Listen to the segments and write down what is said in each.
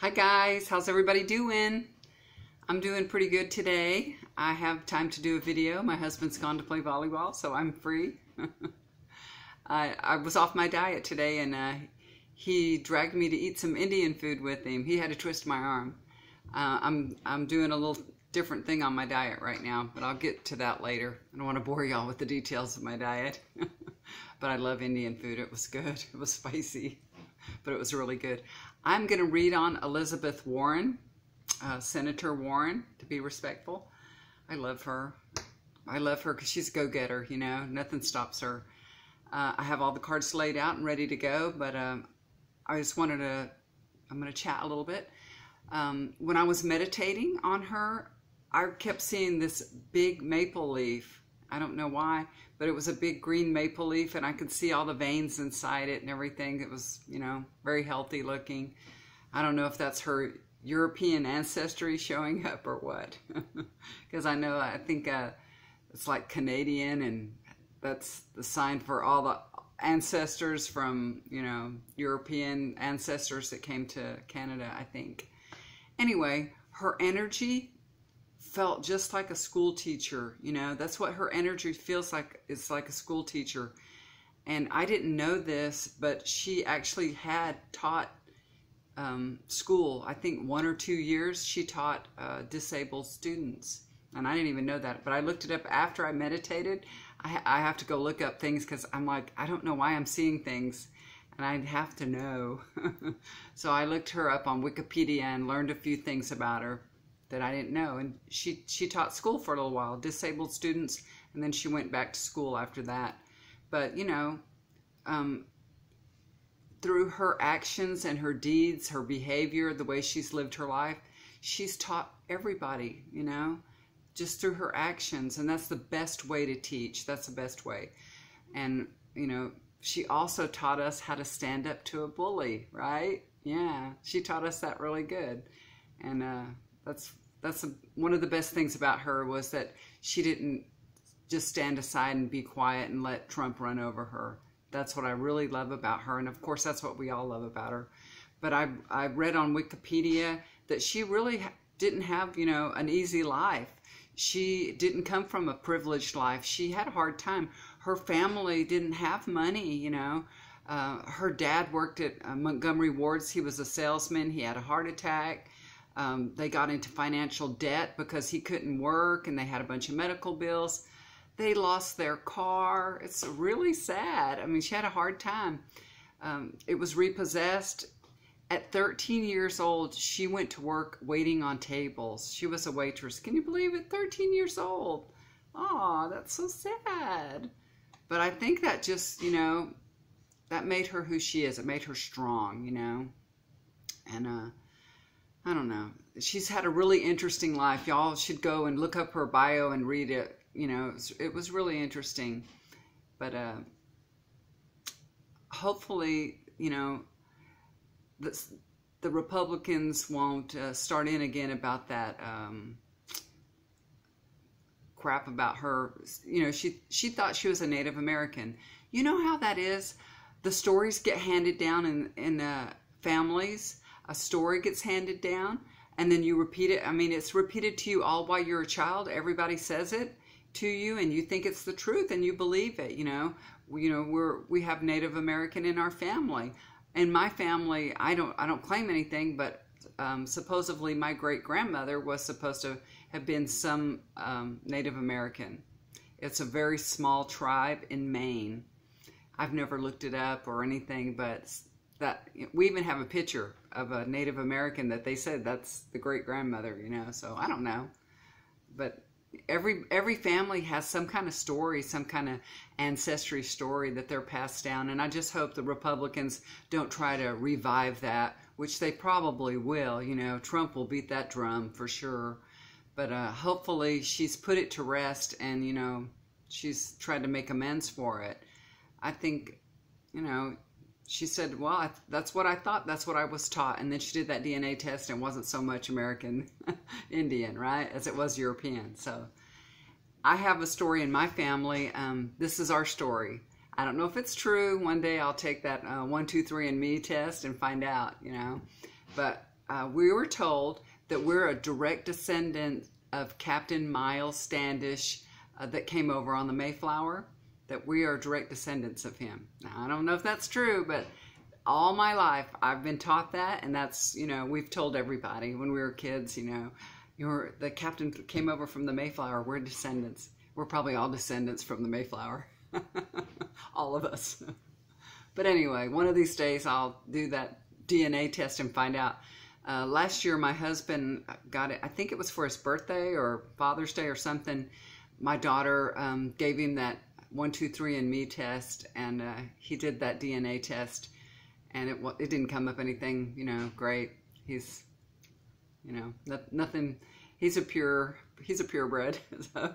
Hi guys, how's everybody doing? I'm doing pretty good today. I have time to do a video. My husband's gone to play volleyball, so I'm free. I was off my diet today and he dragged me to eat some Indian food with him. He had to twist my arm. I'm doing a little different thing on my diet right now, but I'll get to that later. I don't want to bore y'all with the details of my diet. But I love Indian food. It was good. It was spicy, but it was really good. I'm going to read on Elizabeth Warren, Senator Warren, to be respectful. I love her. I love her because she's a go-getter, you know. Nothing stops her. I have all the cards laid out and ready to go, but I just wanted to, I'm going to chat a little bit. When I was meditating on her, I kept seeing this big maple leaf. I don't know why, but it was a big green maple leaf, and I could see all the veins inside it and everything. It was, you know, very healthy looking. I don't know if that's her European ancestry showing up or what, because I think it's like Canadian, and that's the sign for all the ancestors from, you know, European ancestors that came to Canada, I think. Anyway, her energy felt just like a school teacher, you know. That's what her energy feels like. It's like a school teacher. And I didn't know this, but she actually had taught school. I think 1 or 2 years she taught disabled students. And I didn't even know that, but I looked it up after I meditated. I have to go look up things because I'm like, I don't know why I'm seeing things, and I'd have to know. So I looked her up on Wikipedia and learned a few things about her that I didn't know. And she taught school for a little while, disabled students, and then she went back to school after that. But, you know, through her actions and her deeds, her behavior, the way she's lived her life, she's taught everybody, you know, just through her actions. And that's the best way to teach. That's the best way. And, you know, she also taught us how to stand up to a bully, right? Yeah, she taught us that really good. And that's one of the best things about her, was that she didn't just stand aside and be quiet and let Trump run over her. That's what I really love about her. And of course, that's what we all love about her. But I read on Wikipedia that she really didn't have, you know, an easy life. She didn't come from a privileged life. She had a hard time. Her family didn't have money, you know. Her dad worked at Montgomery Ward's. He was a salesman. He had a heart attack. They got into financial debt because he couldn't work, and they had a bunch of medical bills. They lost their car. It's really sad. I mean, she had a hard time. It was repossessed. At 13 years old, she went to work waiting on tables. She was a waitress. Can you believe it? 13 years old. Oh, that's so sad. But I think that just, you know, that made her who she is. It made her strong, you know. And I don't know. She's had a really interesting life. Y'all should go and look up her bio and read it. You know, it was really interesting. But hopefully, you know, the Republicans won't start in again about that crap about her. You know, she thought she was a Native American. You know how that is? The stories get handed down in families. A story gets handed down, and then you repeat it. I mean, it's repeated to you all while you're a child. Everybody says it to you, and you think it's the truth, and you believe it. You know, we have Native American in our family. In my family, I don't claim anything, but supposedly my great-grandmother was supposed to have been some Native American. It's a very small tribe in Maine. I've never looked it up or anything, but that we even have a picture of a Native American that they said that's the great-grandmother, you know. So I don't know, but every family has some kind of story, some kind of ancestry story that they're passed down. And I just hope the Republicans don't try to revive that, which they probably will. You know, Trump will beat that drum for sure. But hopefully she's put it to rest, and, you know, she's tried to make amends for it. I think, you know, she said, well, that's what I thought. That's what I was taught. And then she did that DNA test, and it wasn't so much American Indian, right, as it was European. So I have a story in my family. This is our story. I don't know if it's true. One day I'll take that 1, 2, 3 and me test and find out, you know. But we were told that we're a direct descendant of Captain Miles Standish that came over on the Mayflower, that we are direct descendants of him. Now, I don't know if that's true, but all my life I've been taught that, and that's, you know, we've told everybody when we were kids, you know, the captain came over from the Mayflower, we're descendants. We're probably all descendants from the Mayflower. All of us. But anyway, one of these days I'll do that DNA test and find out. Last year my husband got it, I think it was for his birthday or Father's Day or something. My daughter gave him that 123andMe test, and he did that DNA test, and it didn't come up anything, you know, great. He's, you know, nothing. He's a purebred. So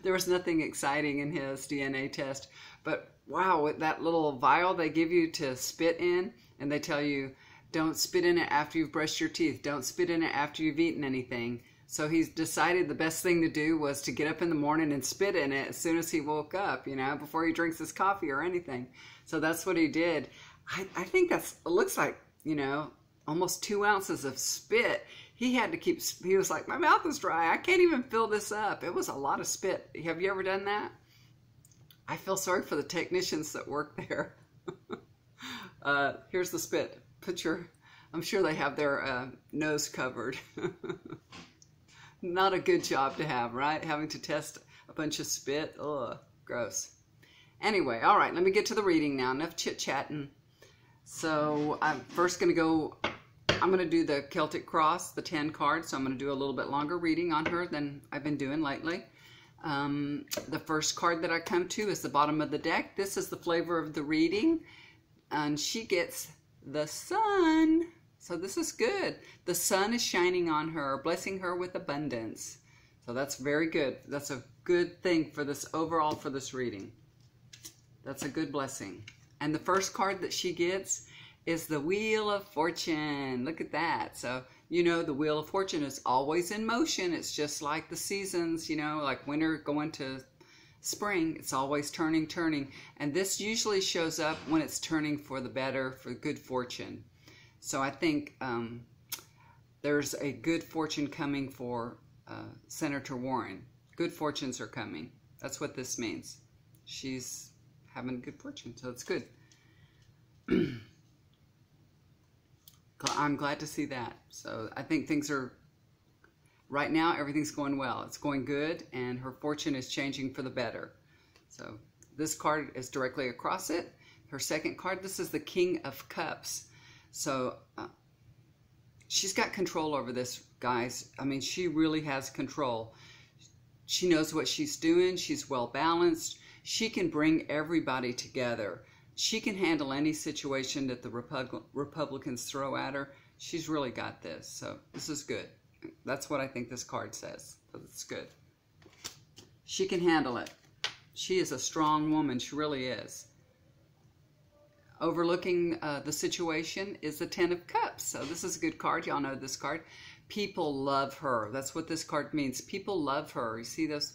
there was nothing exciting in his DNA test. But wow, with that little vial they give you to spit in, and they tell you, don't spit in it after you've brushed your teeth. Don't spit in it after you've eaten anything. So he's decided the best thing to do was to get up in the morning and spit in it as soon as he woke up, you know, before he drinks his coffee or anything. So that's what he did. I think it looks like, you know, almost 2 ounces of spit. He had to keep, he was like, my mouth is dry. I can't even fill this up. It was a lot of spit. Have you ever done that? I feel sorry for the technicians that work there. Here's the spit. I'm sure they have their nose covered. Not a good job to have, right? Having to test a bunch of spit. Ugh, gross. Anyway, all right, let me get to the reading now. Enough chit-chatting. So I'm first going to go, I'm going to do the Celtic Cross, the 10 cards. So I'm going to do a little bit longer reading on her than I've been doing lately. The first card that I come to is the bottom of the deck. This is the flavor of the reading. And she gets the Sun. So this is good. The sun is shining on her, blessing her with abundance. So that's very good. That's a good thing for this overall for this reading. That's a good blessing. And the first card that she gets is the Wheel of Fortune. Look at that. So, you know, the Wheel of Fortune is always in motion. It's just like the seasons, you know, like winter going to spring. It's always turning. And this usually shows up when it's turning for the better, for good fortune. So I think there's a good fortune coming for Senator Warren. Good fortunes are coming. That's what this means. She's having good fortune, so it's good. I'm glad to see that. So I think things are, right now, everything's going well. It's going good, and her fortune is changing for the better. So this card is directly across it. Her second card, this is the King of Cups. So she's got control over this, guys. I mean, she really has control. She knows what she's doing. She's well balanced. She can bring everybody together. She can handle any situation that the Republicans throw at her. She's really got this. So this is good. That's what I think this card says. So it's good. She can handle it. She is a strong woman. She really is. Overlooking the situation is the 10 of Cups. So this is a good card. Y'all know this card. People love her. That's what this card means. People love her. You see those,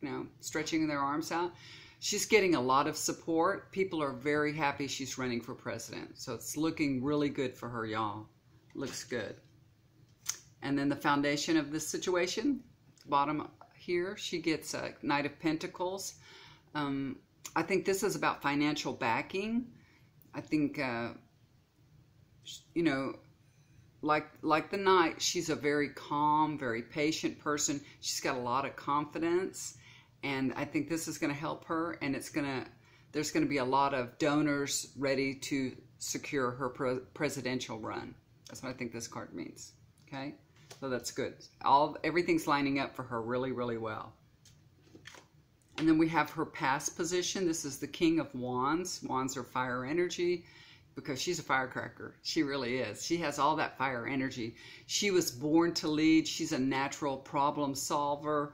you know, stretching their arms out? She's getting a lot of support. People are very happy she's running for president. So it's looking really good for her, y'all. Looks good. And then the foundation of this situation, bottom here, she gets a Knight of Pentacles. I think this is about financial backing. I think, you know, like the Knight, she's a very calm, very patient person. She's got a lot of confidence, and I think this is going to help her, and there's going to be a lot of donors ready to secure her presidential run. That's what I think this card means, okay? So that's good. Everything's lining up for her really, really well. And then we have her past position. This is the King of Wands. Wands are fire energy because she's a firecracker. She really is. She has all that fire energy. She was born to lead. She's a natural problem solver.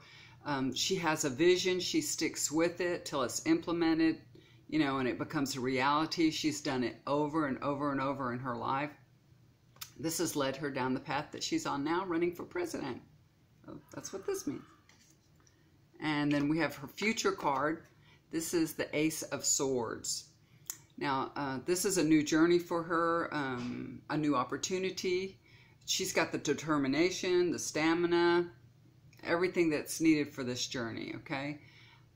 She has a vision. She sticks with it till it's implemented, you know, and it becomes a reality. She's done it over and over and over in her life. This has led her down the path that she's on now, running for president. So that's what this means. And then we have her future card. This is the Ace of Swords. Now, this is a new journey for her, a new opportunity. she's got the determination, the stamina, everything that's needed for this journey, okay?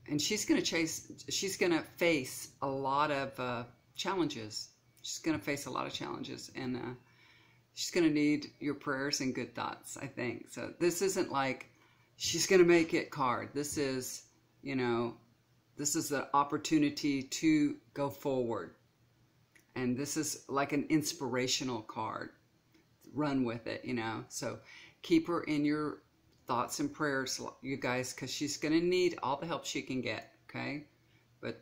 And she's going to face a lot of challenges. She's going to face a lot of challenges, and she's going to need your prayers and good thoughts, I think. So this isn't like she's going to make it card. This is, you know, this is the opportunity to go forward. And this is like an inspirational card. Run with it, you know. So keep her in your thoughts and prayers, you guys, because she's going to need all the help she can get, okay? But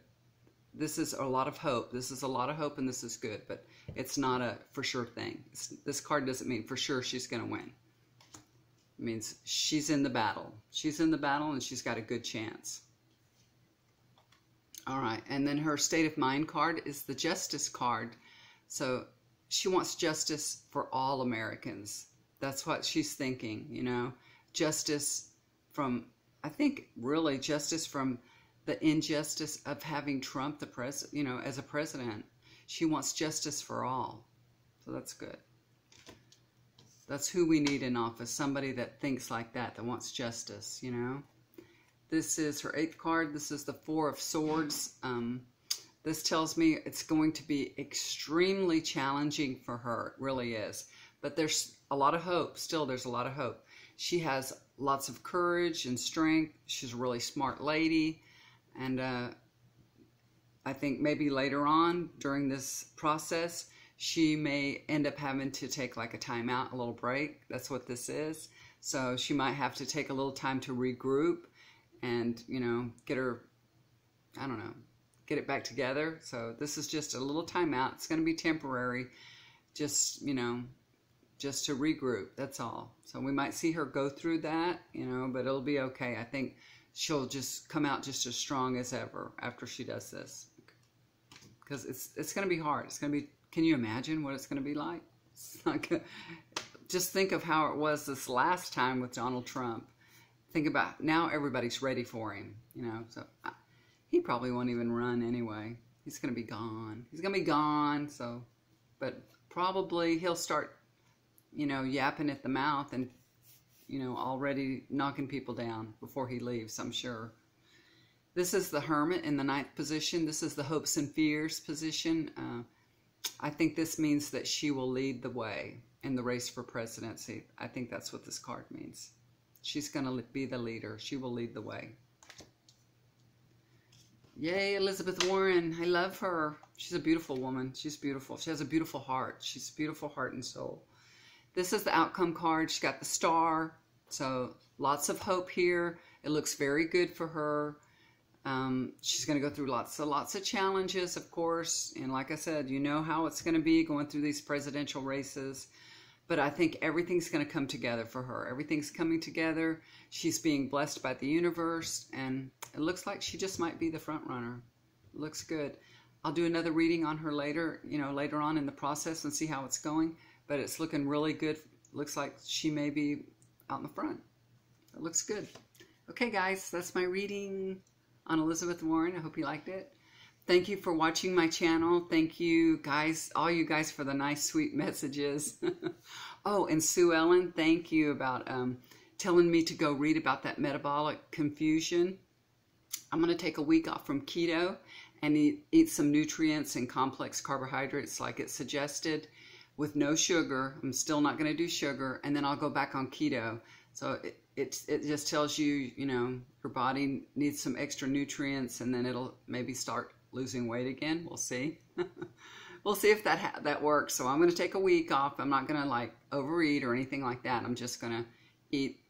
this is a lot of hope. This is a lot of hope, and this is good, but it's not a for sure thing. This card doesn't mean for sure she's going to win. It means she's in the battle. She's in the battle, and she's got a good chance. All right, and then her state of mind card is the Justice card. So she wants justice for all Americans. That's what she's thinking, you know. Justice from, I think, really justice from the injustice of having Trump the president, you know, as a president. She wants justice for all. So that's good. That's who we need in office, somebody that thinks like that wants justice, you know. This is her 8th card. This is the 4 of Swords. This tells me it's going to be extremely challenging for her. It really is. But there's a lot of hope. Still, there's a lot of hope. She has lots of courage and strength. She's a really smart lady. And I think maybe later on during this process, she may end up having to take like a timeout, a little break. That's what this is. So she might have to take a little time to regroup and, you know, get her, I don't know, get it back together. So this is just a little timeout. It's going to be temporary, just, you know, just to regroup. That's all. So we might see her go through that, you know, but it'll be okay. I think she'll just come out just as strong as ever after she does this. Because it's going to be hard. It's going to be, can you imagine what it's going to be like? It's like just think of how it was this last time with Donald Trump. Think about, now everybody's ready for him, you know, so he probably won't even run anyway. He's going to be gone. He's going to be gone, so, but probably he'll start, you know, yapping at the mouth and, you know, already knocking people down before he leaves, I'm sure. This is the Hermit in the 9th position. This is the hopes and fears position. I think this means that she will lead the way in the race for presidency. I think that's what this card means. She's going to be the leader. She will lead the way. Yay, Elizabeth Warren. I love her. She's a beautiful woman. She's beautiful. She has a beautiful heart. She's a beautiful heart and soul. This is the outcome card. She's got the star. So lots of hope here. It looks very good for her. She's going to go through lots of challenges, of course. And like I said, you know how it's going to be going through these presidential races. But I think everything's going to come together for her. Everything's coming together. She's being blessed by the universe. And it looks like she just might be the front runner. It looks good. I'll do another reading on her later, you know, later on in the process and see how it's going. But it's looking really good. Looks like she may be out in the front. It looks good. Okay, guys, that's my reading on Elizabeth Warren. I hope you liked it. Thank you for watching my channel. Thank you, guys, all you guys, for the nice, sweet messages. Oh, and Sue Ellen, thank you about telling me to go read about that metabolic confusion. I'm going to take a week off from keto and eat some nutrients and complex carbohydrates like it suggested with no sugar. I'm still not going to do sugar, and then I'll go back on keto. So it just tells you, you know, your body needs some extra nutrients, and then it'll maybe start losing weight again. We'll see. We'll see if that works. So I'm going to take a week off. I'm not going to like overeat or anything like that. I'm just going to eat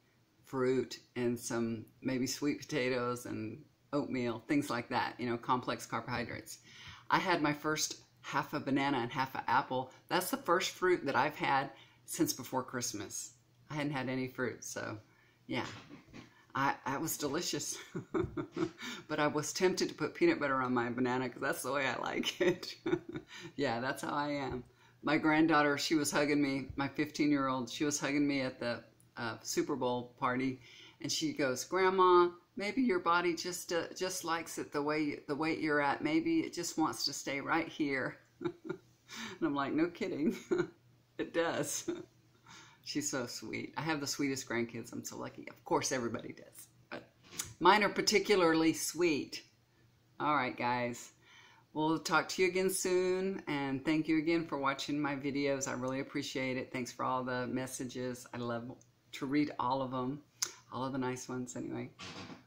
fruit and some maybe sweet potatoes and oatmeal, things like that, you know, complex carbohydrates. I had my first half a banana and half an apple. That's the first fruit that I've had since before Christmas. I hadn't had any fruit, so yeah. It was delicious. But I was tempted to put peanut butter on my banana because that's the way I like it. Yeah, that's how I am. My granddaughter, she was hugging me, my 15-year-old, she was hugging me at the Super Bowl party, and she goes, "Grandma, maybe your body just likes it the weight you're at. Maybe it just wants to stay right here." And I'm like, no kidding. It does. She's so sweet. I have the sweetest grandkids. I'm so lucky. Of course, everybody does. But mine are particularly sweet. All right, guys. We'll talk to you again soon. And thank you again for watching my videos. I really appreciate it. Thanks for all the messages. I love to read all of them. All of the nice ones, anyway.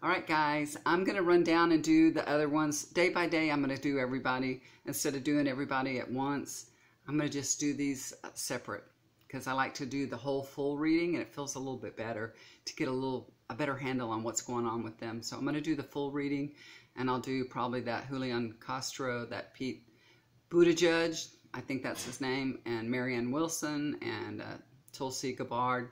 All right, guys. I'm going to run down and do the other ones. Day by day, I'm going to do everybody. Instead of doing everybody at once, I'm going to just do these separate. Because I like to do the whole full reading, and it feels a little bit better to get a better handle on what's going on with them. So I'm going to do the full reading, and I'll do probably that Julian Castro, that Pete Buttigieg, I think that's his name, and Marianne Wilson, and Tulsi Gabbard.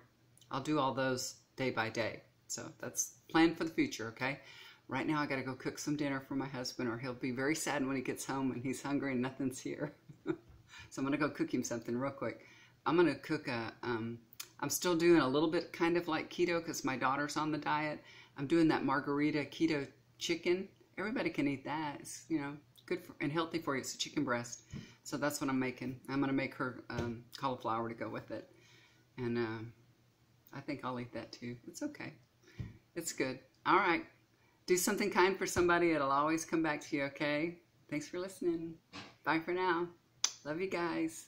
I'll do all those day by day. So that's planned for the future, okay? Right now I got to go cook some dinner for my husband, or he'll be very sad when he gets home and he's hungry and nothing's here. So I'm going to go cook him something real quick. I'm going to cook I'm still doing a little bit kind of like keto because my daughter's on the diet. I'm doing that margarita keto chicken. Everybody can eat that. It's, you know, good for, and healthy for you. It's a chicken breast. So that's what I'm making. I'm going to make her cauliflower to go with it. And I think I'll eat that too. It's okay. It's good. All right. Do something kind for somebody. It'll always come back to you, okay? Thanks for listening. Bye for now. Love you guys.